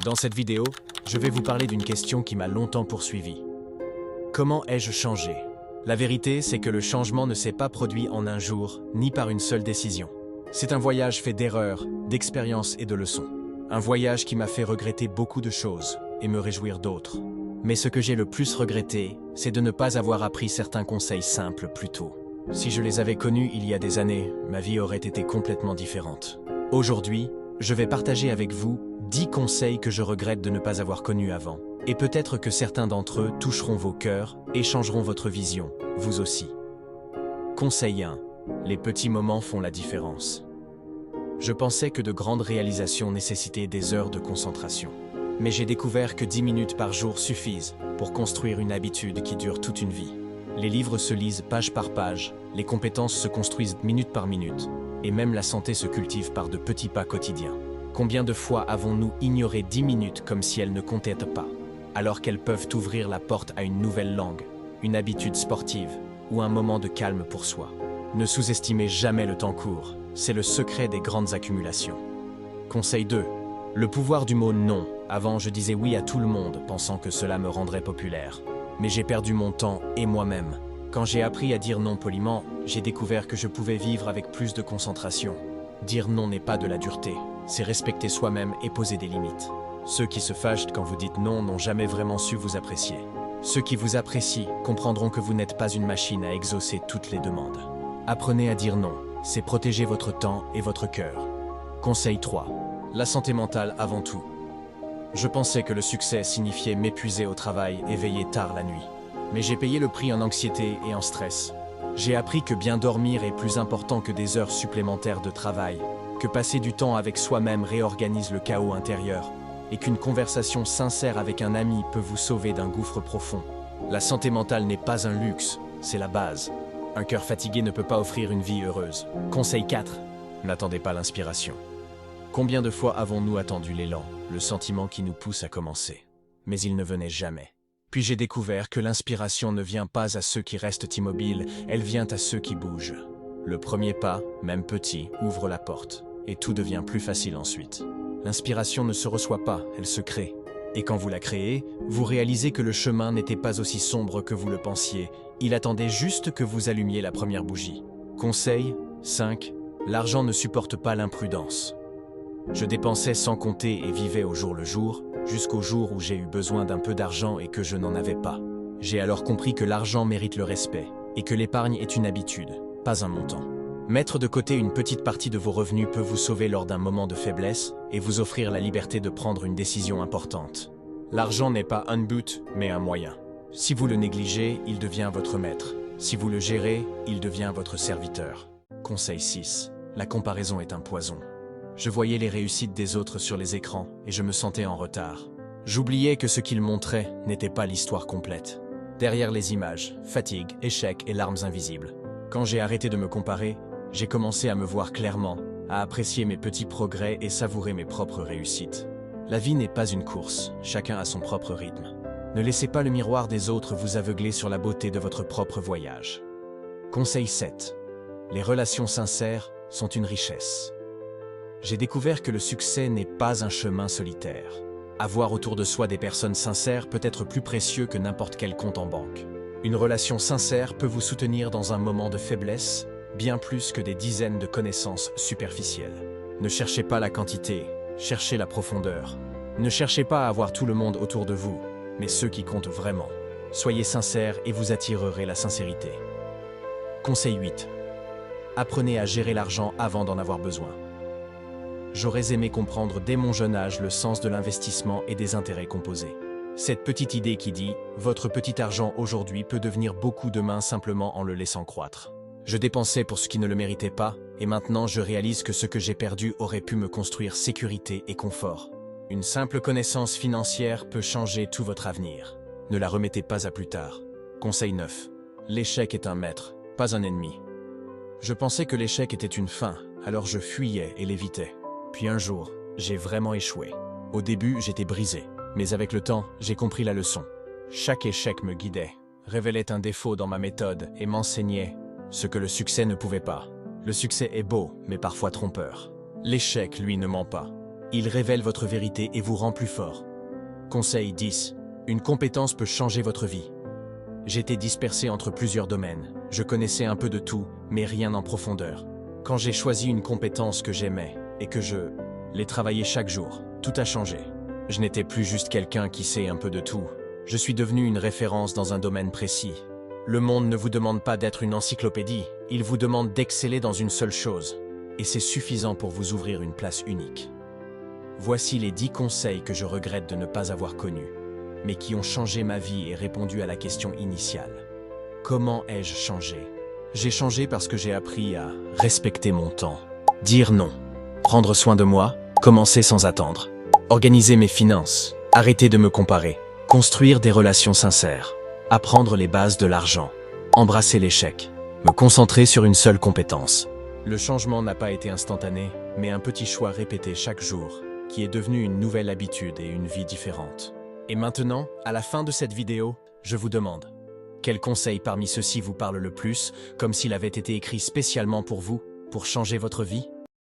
Dans cette vidéo, je vais vous parler d'une question qui m'a longtemps poursuivi. Comment ai-je changé? La vérité, c'est que le changement ne s'est pas produit en un jour, ni par une seule décision. C'est un voyage fait d'erreurs, d'expériences et de leçons. Un voyage qui m'a fait regretter beaucoup de choses et me réjouir d'autres. Mais ce que j'ai le plus regretté, c'est de ne pas avoir appris certains conseils simples plus tôt. Si je les avais connus il y a des années, ma vie aurait été complètement différente. Aujourd'hui, je vais partager avec vous 10 conseils que je regrette de ne pas avoir connus avant. Et peut-être que certains d'entre eux toucheront vos cœurs et changeront votre vision, vous aussi. Conseil 1. Les petits moments font la différence. Je pensais que de grandes réalisations nécessitaient des heures de concentration. Mais j'ai découvert que 10 minutes par jour suffisent pour construire une habitude qui dure toute une vie. Les livres se lisent page par page, les compétences se construisent minute par minute, et même la santé se cultive par de petits pas quotidiens. Combien de fois avons-nous ignoré 10 minutes comme si elles ne comptaient pas, alors qu'elles peuvent ouvrir la porte à une nouvelle langue, une habitude sportive ou un moment de calme pour soi? Ne sous-estimez jamais le temps court, c'est le secret des grandes accumulations. Conseil 2. Le pouvoir du mot « non ». Avant, je disais oui à tout le monde, pensant que cela me rendrait populaire. Mais j'ai perdu mon temps et moi-même. Quand j'ai appris à dire non poliment, j'ai découvert que je pouvais vivre avec plus de concentration. Dire non n'est pas de la dureté, c'est respecter soi-même et poser des limites. Ceux qui se fâchent quand vous dites non n'ont jamais vraiment su vous apprécier. Ceux qui vous apprécient comprendront que vous n'êtes pas une machine à exaucer toutes les demandes. Apprenez à dire non, c'est protéger votre temps et votre cœur. Conseil 3. La santé mentale avant tout. Je pensais que le succès signifiait m'épuiser au travail et veiller tard la nuit. Mais j'ai payé le prix en anxiété et en stress. J'ai appris que bien dormir est plus important que des heures supplémentaires de travail, que passer du temps avec soi-même réorganise le chaos intérieur, et qu'une conversation sincère avec un ami peut vous sauver d'un gouffre profond. La santé mentale n'est pas un luxe, c'est la base. Un cœur fatigué ne peut pas offrir une vie heureuse. Conseil 4. N'attendez pas l'inspiration. Combien de fois avons-nous attendu l'élan, le sentiment qui nous pousse à commencer? Mais il ne venait jamais. Puis j'ai découvert que l'inspiration ne vient pas à ceux qui restent immobiles, elle vient à ceux qui bougent. Le premier pas, même petit, ouvre la porte, et tout devient plus facile ensuite. L'inspiration ne se reçoit pas, elle se crée. Et quand vous la créez, vous réalisez que le chemin n'était pas aussi sombre que vous le pensiez, il attendait juste que vous allumiez la première bougie. Conseil 5. L'argent ne supporte pas l'imprudence. Je dépensais sans compter et vivais au jour le jour, jusqu'au jour où j'ai eu besoin d'un peu d'argent et que je n'en avais pas. J'ai alors compris que l'argent mérite le respect, et que l'épargne est une habitude, pas un montant. Mettre de côté une petite partie de vos revenus peut vous sauver lors d'un moment de faiblesse et vous offrir la liberté de prendre une décision importante. L'argent n'est pas un but, mais un moyen. Si vous le négligez, il devient votre maître. Si vous le gérez, il devient votre serviteur. Conseil 6. La comparaison est un poison. Je voyais les réussites des autres sur les écrans et je me sentais en retard. J'oubliais que ce qu'ils montraient n'était pas l'histoire complète. Derrière les images, fatigue, échecs et larmes invisibles. Quand j'ai arrêté de me comparer, j'ai commencé à me voir clairement, à apprécier mes petits progrès et savourer mes propres réussites. La vie n'est pas une course, chacun a son propre rythme. Ne laissez pas le miroir des autres vous aveugler sur la beauté de votre propre voyage. Conseil 7. Les relations sincères sont une richesse. J'ai découvert que le succès n'est pas un chemin solitaire. Avoir autour de soi des personnes sincères peut être plus précieux que n'importe quel compte en banque. Une relation sincère peut vous soutenir dans un moment de faiblesse, bien plus que des dizaines de connaissances superficielles. Ne cherchez pas la quantité, cherchez la profondeur. Ne cherchez pas à avoir tout le monde autour de vous, mais ceux qui comptent vraiment. Soyez sincère et vous attirerez la sincérité. Conseil 8. Apprenez à gérer l'argent avant d'en avoir besoin. J'aurais aimé comprendre dès mon jeune âge le sens de l'investissement et des intérêts composés. Cette petite idée qui dit « Votre petit argent aujourd'hui peut devenir beaucoup demain simplement en le laissant croître ». Je dépensais pour ce qui ne le méritait pas, et maintenant je réalise que ce que j'ai perdu aurait pu me construire sécurité et confort. Une simple connaissance financière peut changer tout votre avenir. Ne la remettez pas à plus tard. Conseil 9. L'échec est un maître, pas un ennemi. Je pensais que l'échec était une fin, alors je fuyais et l'évitais. Puis un jour, j'ai vraiment échoué. Au début, j'étais brisé, mais avec le temps, j'ai compris la leçon. Chaque échec me guidait, révélait un défaut dans ma méthode et m'enseignait ce que le succès ne pouvait pas. Le succès est beau, mais parfois trompeur. L'échec, lui, ne ment pas. Il révèle votre vérité et vous rend plus fort. Conseil 10. Une compétence peut changer votre vie. J'étais dispersé entre plusieurs domaines. Je connaissais un peu de tout, mais rien en profondeur. Quand j'ai choisi une compétence que j'aimais et que je l'ai travaillée chaque jour, tout a changé. Je n'étais plus juste quelqu'un qui sait un peu de tout. Je suis devenu une référence dans un domaine précis. Le monde ne vous demande pas d'être une encyclopédie, il vous demande d'exceller dans une seule chose. Et c'est suffisant pour vous ouvrir une place unique. Voici les 10 conseils que je regrette de ne pas avoir connus, mais qui ont changé ma vie et répondu à la question initiale. Comment ai-je changé? J'ai changé parce que j'ai appris à respecter mon temps, dire non, prendre soin de moi, commencer sans attendre, organiser mes finances, arrêter de me comparer, construire des relations sincères, apprendre les bases de l'argent, embrasser l'échec, me concentrer sur une seule compétence. Le changement n'a pas été instantané, mais un petit choix répété chaque jour, qui est devenu une nouvelle habitude et une vie différente. Et maintenant, à la fin de cette vidéo, je vous demande, quel conseil parmi ceux-ci vous parle le plus, comme s'il avait été écrit spécialement pour vous, pour changer votre vie ?